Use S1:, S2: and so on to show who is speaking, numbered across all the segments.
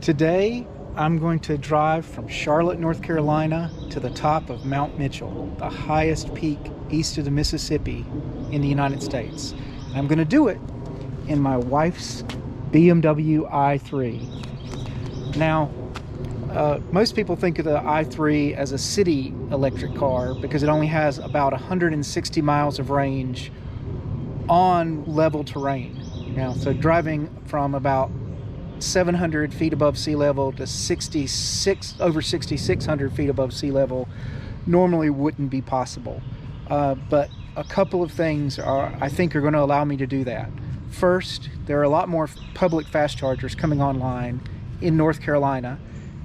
S1: Today, I'm going to drive from Charlotte, North Carolina to the top of Mount Mitchell, the highest peak east of the Mississippi in the United States. And I'm going to do it in my wife's BMW i3. Now, most people think of the i3 as a city electric car because it only has about 160 miles of range on level terrain. Now, so driving from about 700 feet above sea level to over 6,600 feet above sea level normally wouldn't be possible. But a couple of things I think are going to allow me to do that. First, there are a lot more public fast chargers coming online in North Carolina,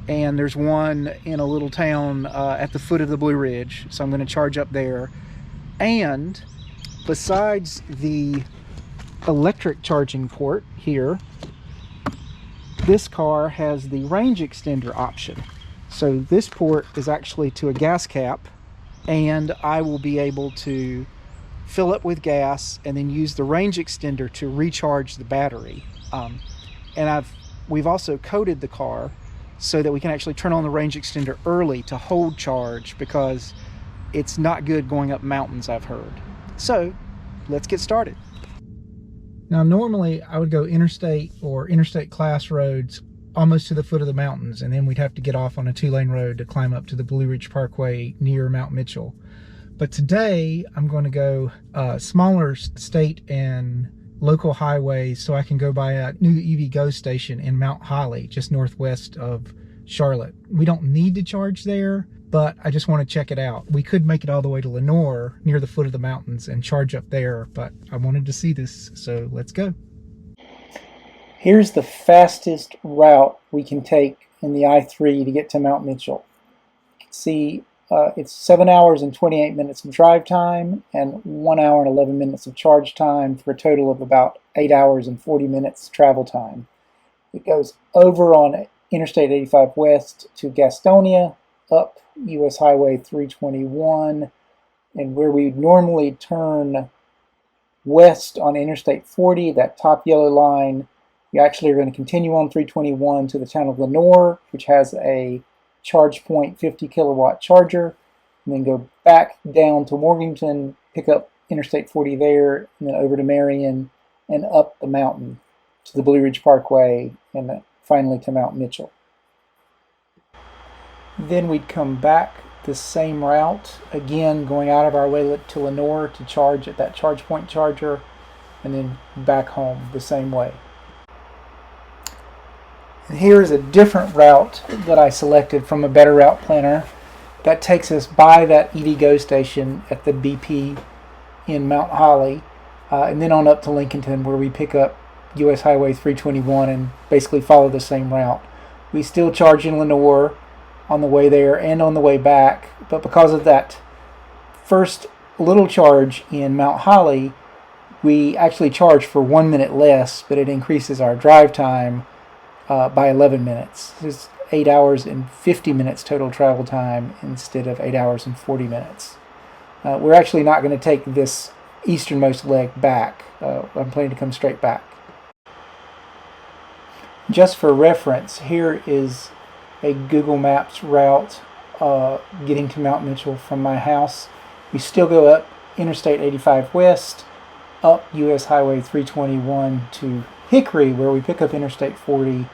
S1: and there's one in a little town at the foot of the Blue Ridge, so I'm going to charge up there. And besides the electric charging port here, this car has the range extender option. So this port is actually to a gas cap, and I will be able to fill up with gas and then use the range extender to recharge the battery. And we've also coated the car so that we can actually turn on the range extender early to hold charge, because it's not good going up mountains, I've heard. So let's get started. Now, normally I would go interstate or interstate class roads almost to the foot of the mountains, and then we'd have to get off on a 2-lane road to climb up to the Blue Ridge Parkway near Mount Mitchell. But today I'm going to go smaller state and local highways so I can go by a new EV GO station in Mount Holly, just northwest of Charlotte. We don't need to charge there, but I just want to check it out. We could make it all the way to Lenoir near the foot of the mountains and charge up there, but I wanted to see this, so let's go. Here's the fastest route we can take in the I-3 to get to Mount Mitchell. You can see it's 7 hours and 28 minutes of drive time and 1 hour and 11 minutes of charge time, for a total of about 8 hours and 40 minutes travel time. It goes over on Interstate 85 West to Gastonia, up US Highway 321, and where we normally turn west on Interstate 40, that top yellow line, we actually are going to continue on 321 to the town of Lenoir, which has a charge point 50 kilowatt charger, and then go back down to Morganton, pick up Interstate 40 there, and then over to Marion and up the mountain to the Blue Ridge Parkway, and then finally to Mount Mitchell. Then we'd come back the same route, again going out of our way to Lenoir to charge at that charge point charger, and then back home the same way. And here's a different route that I selected from a better route planner that takes us by that EV GO station at the BP in Mount Holly, and then on up to Lincolnton, where we pick up US Highway 321 and basically follow the same route. We still charge in Lenoir on the way there and on the way back, but because of that first little charge in Mount Holly, we actually charge for 1 minute less, but it increases our drive time by 11 minutes. It's 8 hours and 50 minutes total travel time instead of 8 hours and 40 minutes. We're actually not going to take this easternmost leg back. I'm planning to come straight back. Just for reference, here is a Google Maps route getting to Mount Mitchell from my house. We still go up Interstate 85 West, up US Highway 321 to Hickory, where we pick up Interstate 40,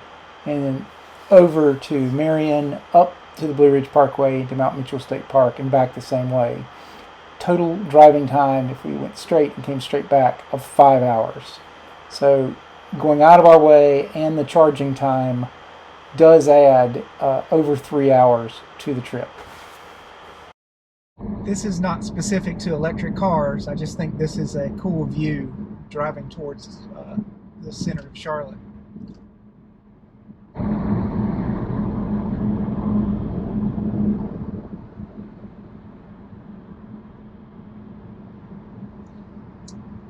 S1: and then over to Marion, up to the Blue Ridge Parkway to Mount Mitchell State Park, and back the same way. Total driving time, if we went straight and came straight back, of 5 hours. So going out of our way and the charging time does add over 3 hours to the trip. This is not specific to electric cars. I just think this is a cool view driving towards the center of Charlotte.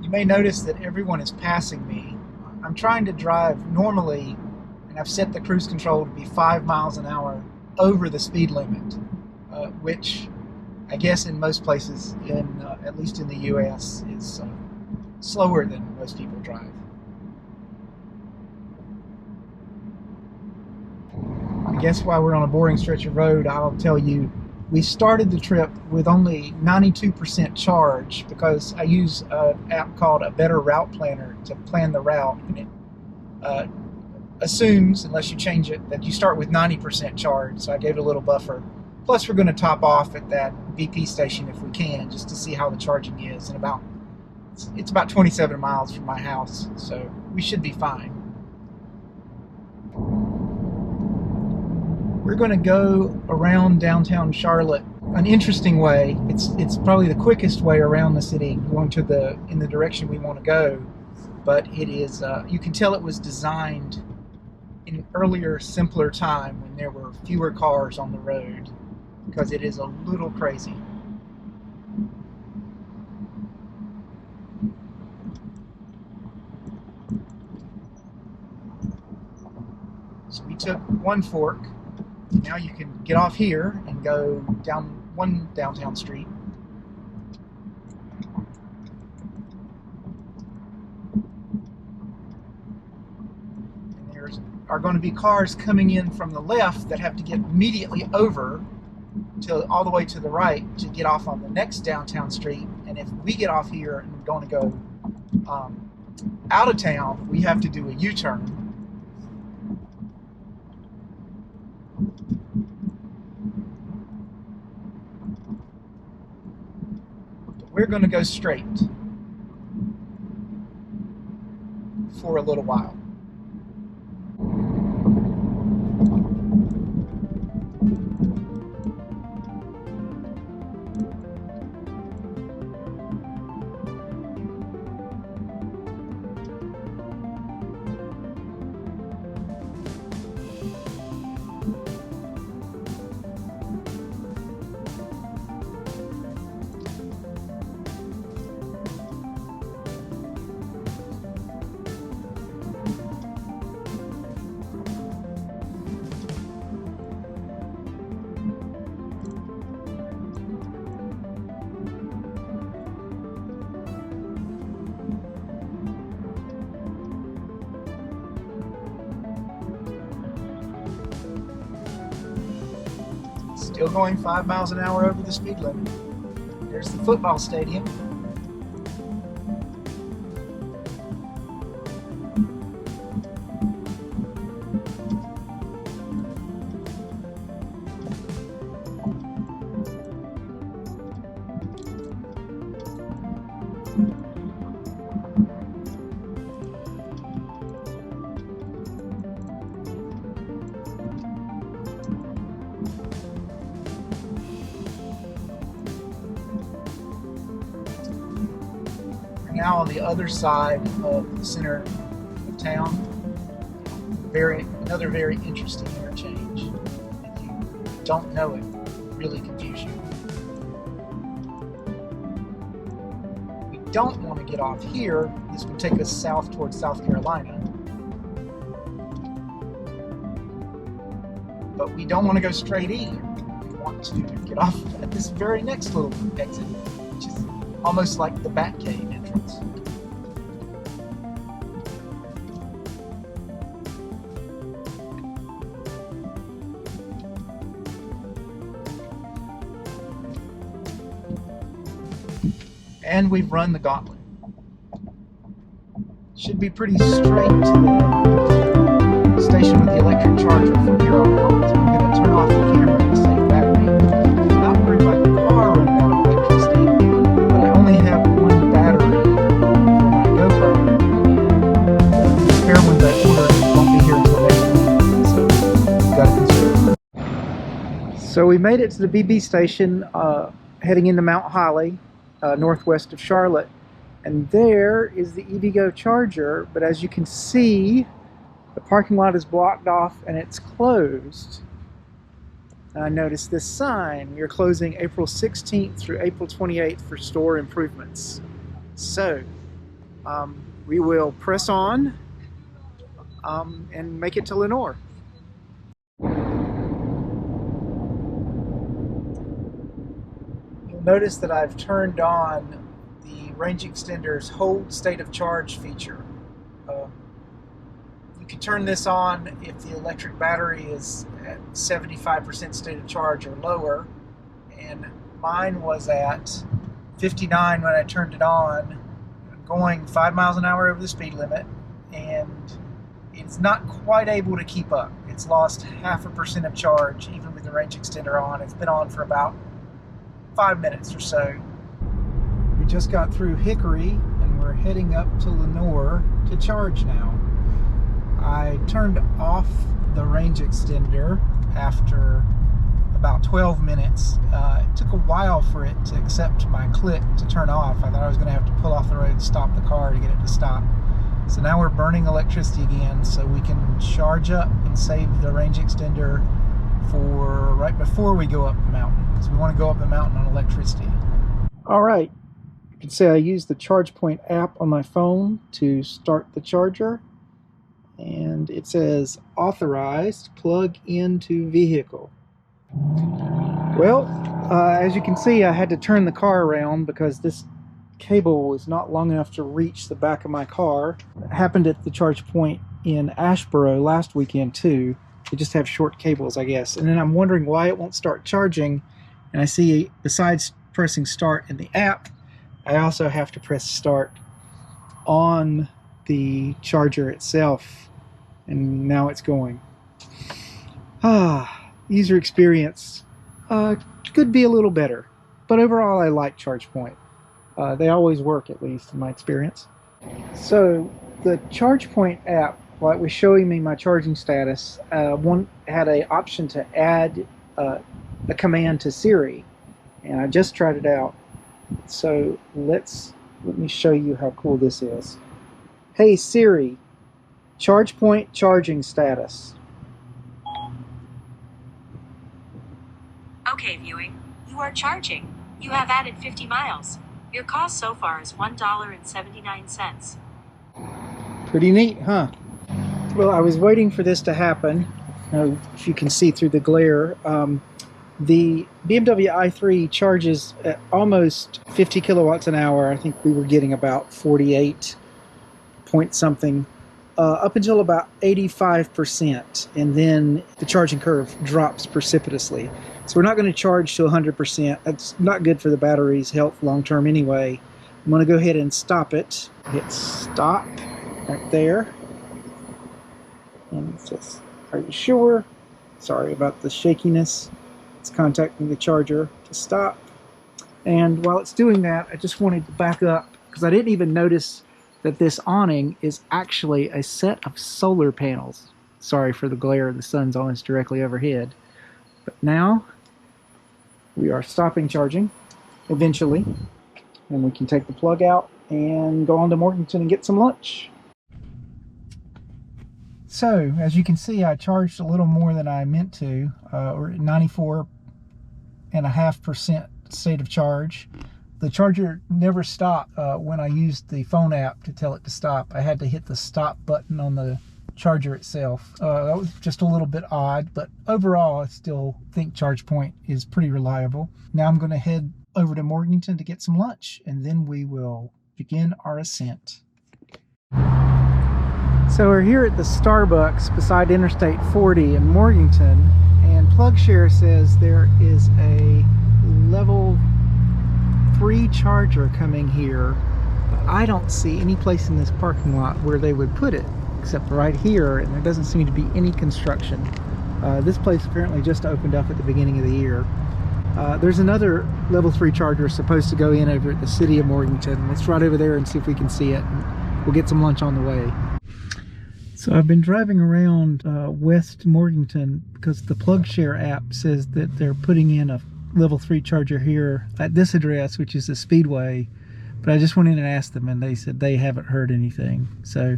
S1: You may notice that everyone is passing me. I'm trying to drive normally, and I've set the cruise control to be 5 miles an hour over the speed limit, which I guess in most places, at least in the US, is slower than most people drive. Guess why we're on a boring stretch of road? I'll tell you. We started the trip with only 92% charge because I use an app called a Better Route Planner to plan the route, and it assumes, unless you change it, that you start with 90% charge. So I gave it a little buffer. Plus, we're going to top off at that BP station if we can, just to see how the charging is. And it's about 27 miles from my house, so we should be fine. We're going to go around downtown Charlotte an interesting way. It's probably the quickest way around the city, going in the direction we want to go. But it is you can tell it was designed in an earlier, simpler time when there were fewer cars on the road, because it is a little crazy. So we took one fork. Now you can get off here and go down one downtown street. And there are going to be cars coming in from the left that have to get immediately over all the way to the right to get off on the next downtown street. And if we get off here and we're going to go out of town, we have to do a U-turn. We're going to go straight for a little while. Still going 5 miles an hour over the speed limit. There's the football stadium. Now on the other side of the center of town, another very interesting interchange. If you don't know it, really confuse you. We don't want to get off here. This would take us south towards South Carolina. But we don't want to go straight either. We want to get off at this very next little exit, which is almost like the Batcave entrance. And we've run the gauntlet. Should be pretty straight to the station with the electric charger from here on out. So I'm going to turn off the camera to save battery. I'm not worried about the car running out of electricity, but I only have one battery for my GoPro. And the spare one that I ordered won't be here until next week, so we've got to consider. So we made it to the BB station, heading into Mount Holly. Northwest of Charlotte, and there is the EVgo charger, but as you can see, the parking lot is blocked off and it's closed. And I noticed this sign: we are closing April 16th through April 28th for store improvements. So we will press on and make it to Lenoir. Notice that I've turned on the range extender's hold state of charge feature. You You can turn this on if the electric battery is at 75% state of charge or lower, and mine was at 59 when I turned it on, going 5 miles an hour over the speed limit, and it's not quite able to keep up. It's lost 0.5% of charge even with the range extender on. It's been on for about 5 minutes or so. We just got through Hickory and we're heading up to Lenore to charge now. I turned off the range extender after about 12 minutes. It took a while for it to accept my click to turn off. I thought I was going to have to pull off the road and stop the car to get it to stop. So now we're burning electricity again so we can charge up and save the range extender for right before we go up the mountain, because we want to go up the mountain on electricity. All right, you can see I used the ChargePoint app on my phone to start the charger, and it says authorized plug into vehicle. Well, as you can see, I had to turn the car around because this cable is not long enough to reach the back of my car. It happened at the ChargePoint in Asheville last weekend too. They just have short cables, I guess. And then I'm wondering why it won't start charging. And I see, besides pressing start in the app, I also have to press start on the charger itself. And now it's going. User experience could be a little better, but overall I like ChargePoint. They always work, at least in my experience. So the ChargePoint app, while it was showing me my charging status, one had an option to add a command to Siri, and I just tried it out. So let me show you how cool this is. Hey Siri, ChargePoint charging status.
S2: Okay, viewing. You are charging. You have added 50 miles. Your cost so far is $1.79.
S1: Pretty neat, huh? Well, I was waiting for this to happen. If you can see through the glare, the BMW i3 charges at almost 50 kilowatts an hour. I think we were getting about 48 point something, up until about 85%, and then the charging curve drops precipitously. So we're not going to charge to 100%. That's not good for the battery's health long term anyway. I'm going to go ahead and stop it. Hit stop right there. And it says, are you sure? Sorry about the shakiness. It's contacting the charger to stop. And while it's doing that, I just wanted to back up because I didn't even notice that this awning is actually a set of solar panels. Sorry for the glare, the sun's almost directly overhead. But now we are stopping charging eventually, and we can take the plug out and go on to Morganton and get some lunch. So as you can see, I charged a little more than I meant to. We're at 94.5% state of charge. The charger never stopped when I used the phone app to tell it to stop. I had to hit the stop button on the charger itself. That was just a little bit odd, but overall I still think ChargePoint is pretty reliable. Now I'm going to head over to Morganton to get some lunch, and then we will begin our ascent. So we're here at the Starbucks beside Interstate 40 in Morganton, and PlugShare says there is a level 3 charger coming here, but I don't see any place in this parking lot where they would put it, except right here, and there doesn't seem to be any construction. This place apparently just opened up at the beginning of the year. There's another level 3 charger supposed to go in over at the city of Morganton. Let's ride over there and see if we can see it, and we'll get some lunch on the way. So I've been driving around West Morganton because the PlugShare app says that they're putting in a level 3 charger here at this address, which is the Speedway, but I just went in and asked them, and they said they haven't heard anything. So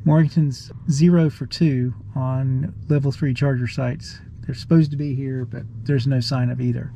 S1: Morganton's 0 for 2 on level 3 charger sites. They're supposed to be here, but there's no sign of either.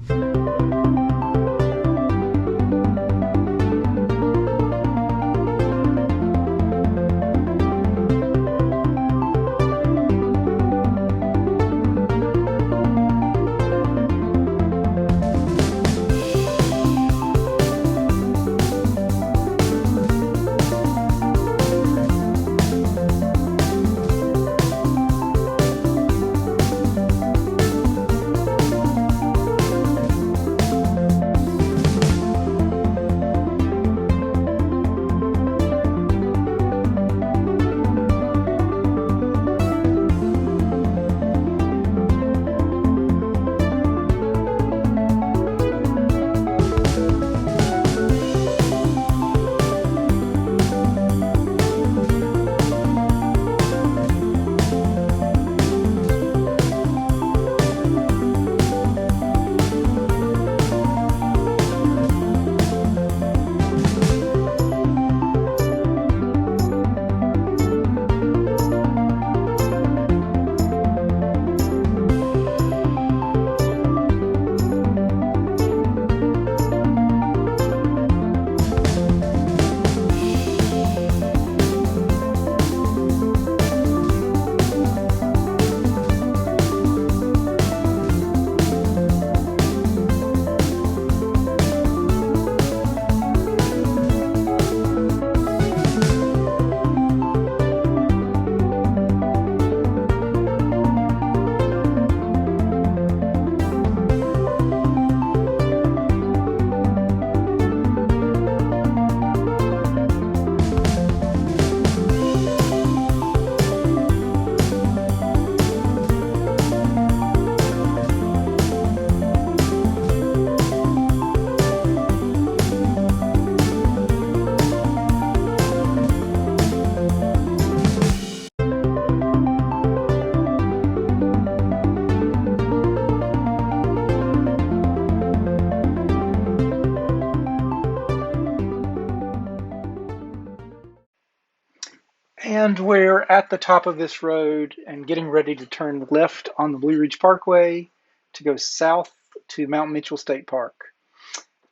S1: And we're at the top of this road and getting ready to turn left on the Blue Ridge Parkway to go south to Mount Mitchell State Park.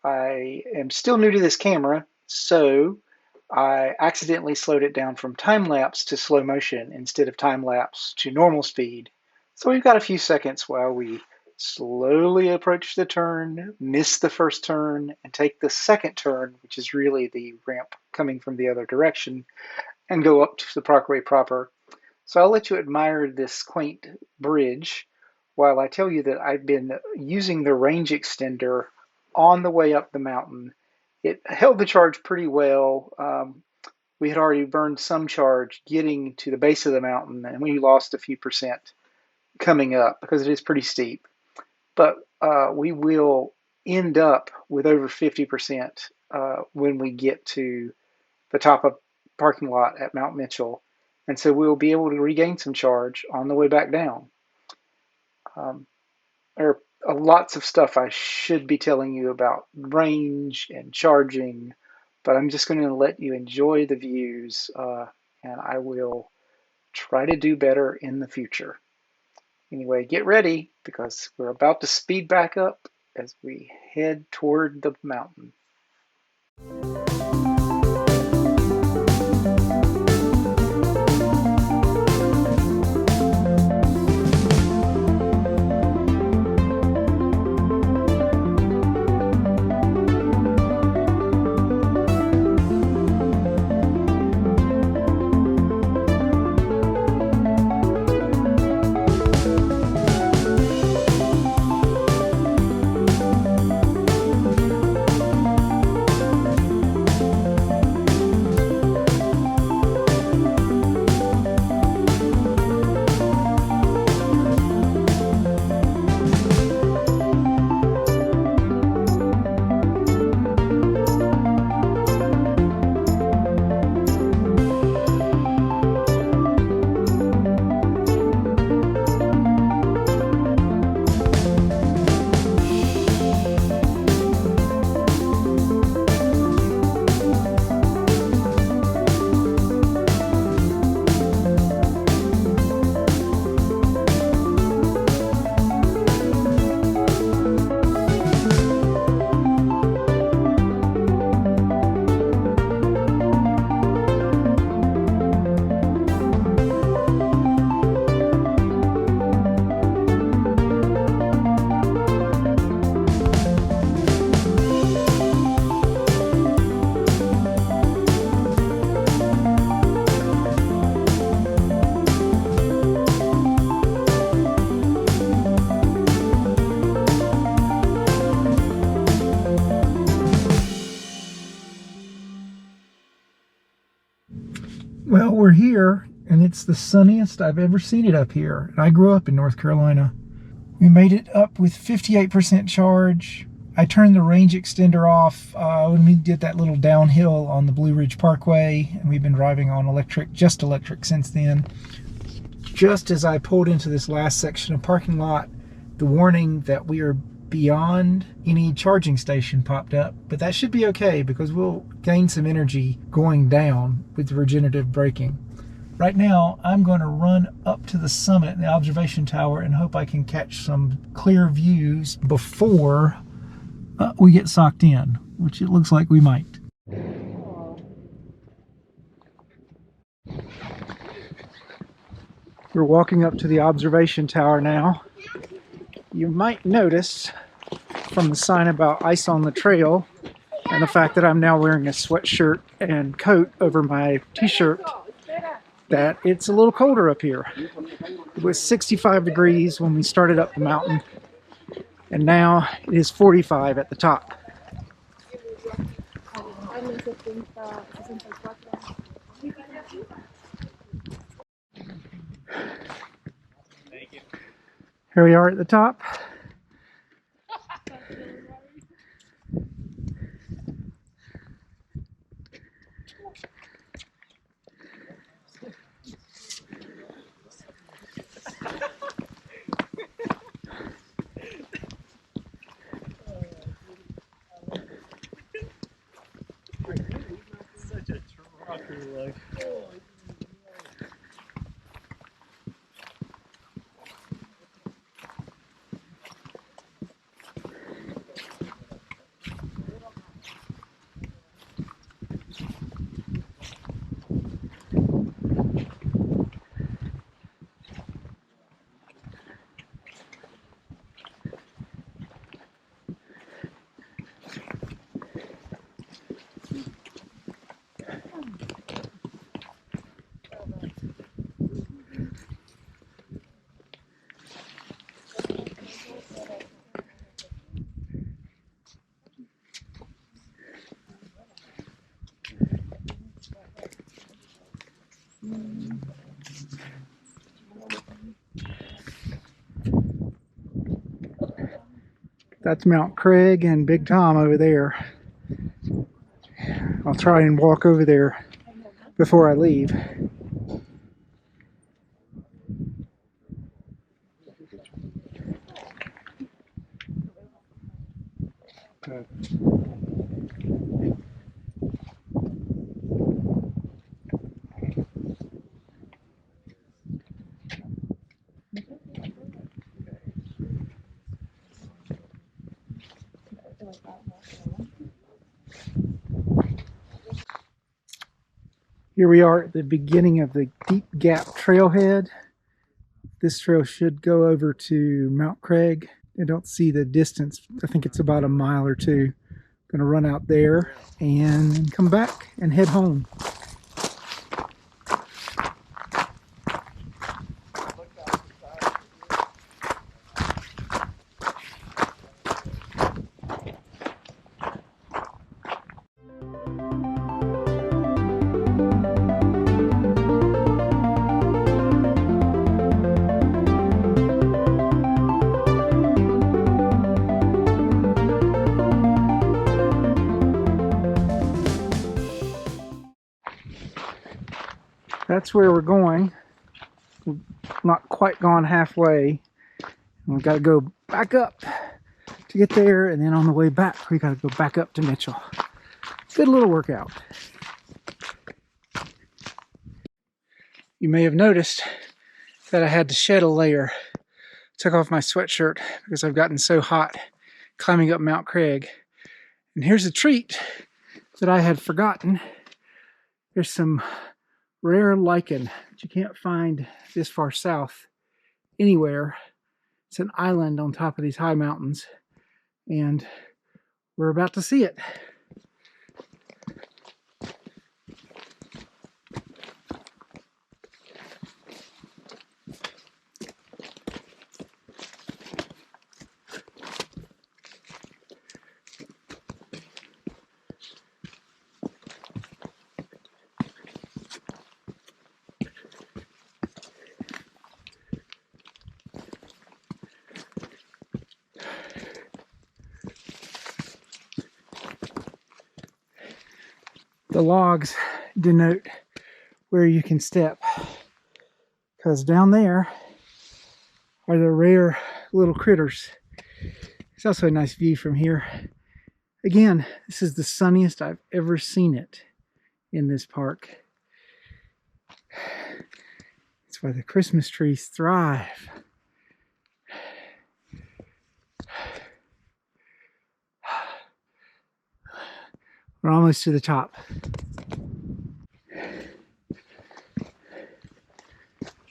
S1: I am still new to this camera, so I accidentally slowed it down from time lapse to slow motion instead of time lapse to normal speed. So we've got a few seconds while we slowly approach the turn, miss the first turn, and take the second turn, which is really the ramp coming from the other direction, and go up to the Parkway proper. So I'll let you admire this quaint bridge while I tell you that I've been using the range extender on the way up the mountain. It held the charge pretty well. We had already burned some charge getting to the base of the mountain, and we lost a few percent coming up because it is pretty steep. But we will end up with over 50% when we get to the top of parking lot at Mount Mitchell. And so we'll be able to regain some charge on the way back down. There are lots of stuff I should be telling you about range and charging, but I'm just going to let you enjoy the views, and I will try to do better in the future. Anyway, get ready because we're about to speed back up as we head toward the mountain. Well, we're here, and it's the sunniest I've ever seen it up here. I grew up in North Carolina. We made it up with 58% charge. I turned the range extender off when we did that little downhill on the Blue Ridge Parkway, and we've been driving on just electric since then. Just as I pulled into this last section of parking lot, the warning that we are beyond any charging station popped up, but that should be okay because we'll gain some energy going down with regenerative braking. Right now, I'm going to run up to the summit in the observation tower and hope I can catch some clear views before we get socked in, which it looks like we might. We're walking up to the observation tower now. You might notice from the sign about ice on the trail and the fact that I'm now wearing a sweatshirt and coat over my t-shirt that it's a little colder up here. It was 65 degrees when we started up the mountain, and now it is 45 at the top. Here we are at the top.
S3: Such a trucker, like.
S1: That's Mount Craig and Big Tom over there. I'll try and walk over there before I leave. Here we are at the beginning of the Deep Gap trailhead. This trail should go over to Mount Craig. I don't see the distance. I think it's about a mile or two. I'm gonna run out there and come back and head home. That's where we're going. We've not quite gone halfway. We've got to go back up to get there, and then on the way back, we got to go back up to Mitchell. Good little workout. You may have noticed that I had to shed a layer. Took off my sweatshirt because I've gotten so hot climbing up Mount Craig. And here's a treat that I had forgotten. There's some rare lichen that you can't find this far south anywhere. It's an island on top of these high mountains, and we're about to see it. The logs denote where you can step, because down there are the rare little critters. It's also a nice view from here. Again, this is the sunniest I've ever seen it in this park. That's why the Christmas trees thrive. We're almost to the top.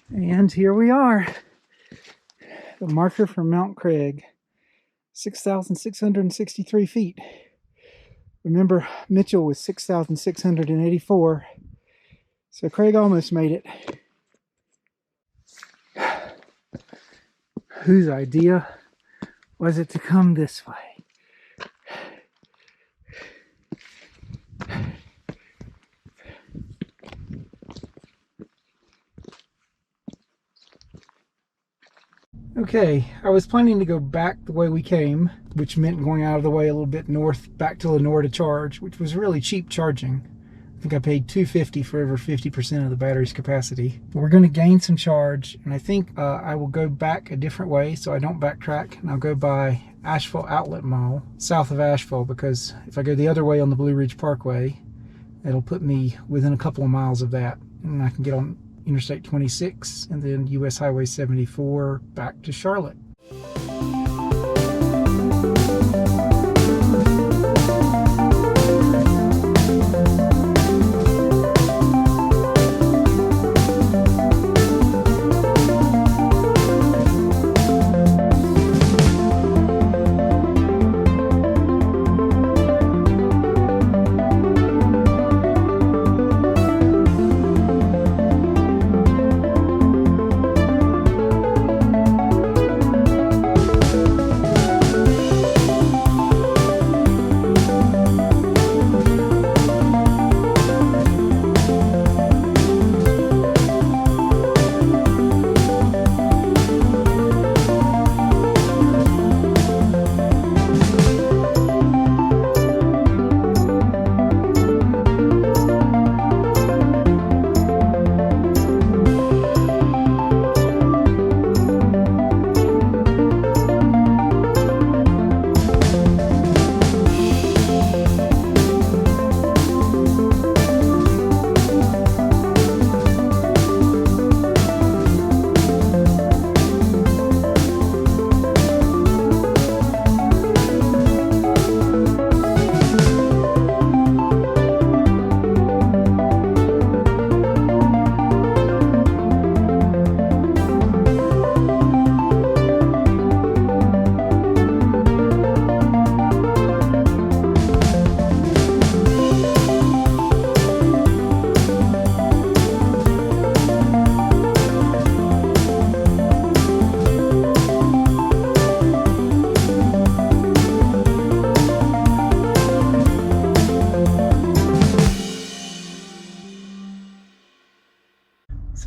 S1: And here we are. The marker for Mount Craig, 6,663 feet. Remember, Mitchell was 6,684. So Craig almost made it. Whose idea was it to come this way? Okay, I was planning to go back the way we came, which meant going out of the way a little bit north, back to Lenore to charge, which was really cheap charging. I think I paid $250 for over 50% of the battery's capacity. But we're going to gain some charge, and I think I will go back a different way so I don't backtrack, and I'll go by Asheville Outlet Mall, south of Asheville, because if I go the other way on the Blue Ridge Parkway, it'll put me within a couple of miles of that, and I can get on Interstate 26 and then US Highway 74 back to Charlotte.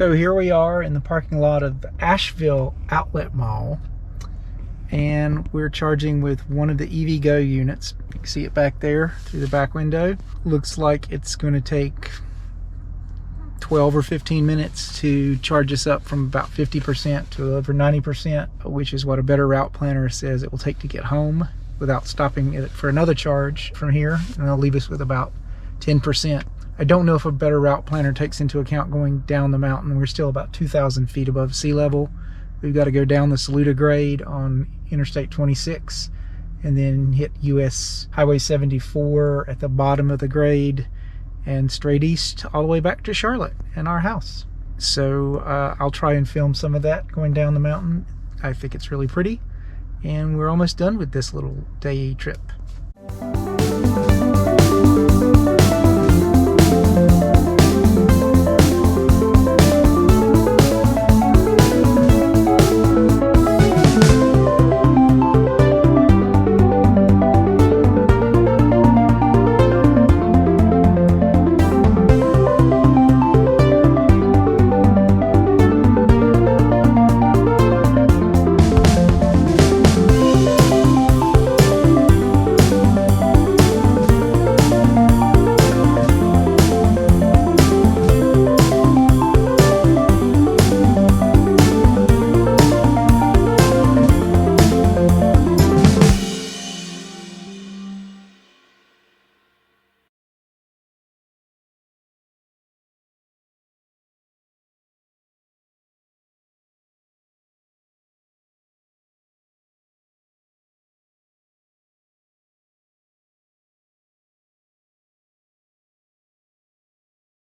S1: So here we are in the parking lot of Asheville Outlet Mall, and we're charging with one of the EVgo units. You can see it back there through the back window. Looks like it's going to take 12 or 15 minutes to charge us up from about 50% to over 90%, which is what a better route planner says it will take to get home without stopping it for another charge from here, and they'll leave us with about 10%. I don't know if a better route planner takes into account going down the mountain. We're still about 2,000 feet above sea level. We've got to go down the Saluda Grade on Interstate 26 and then hit US Highway 74 at the bottom of the grade and straight east all the way back to Charlotte and our house. So I'll try and film some of that going down the mountain. I think it's really pretty, and we're almost done with this little day trip.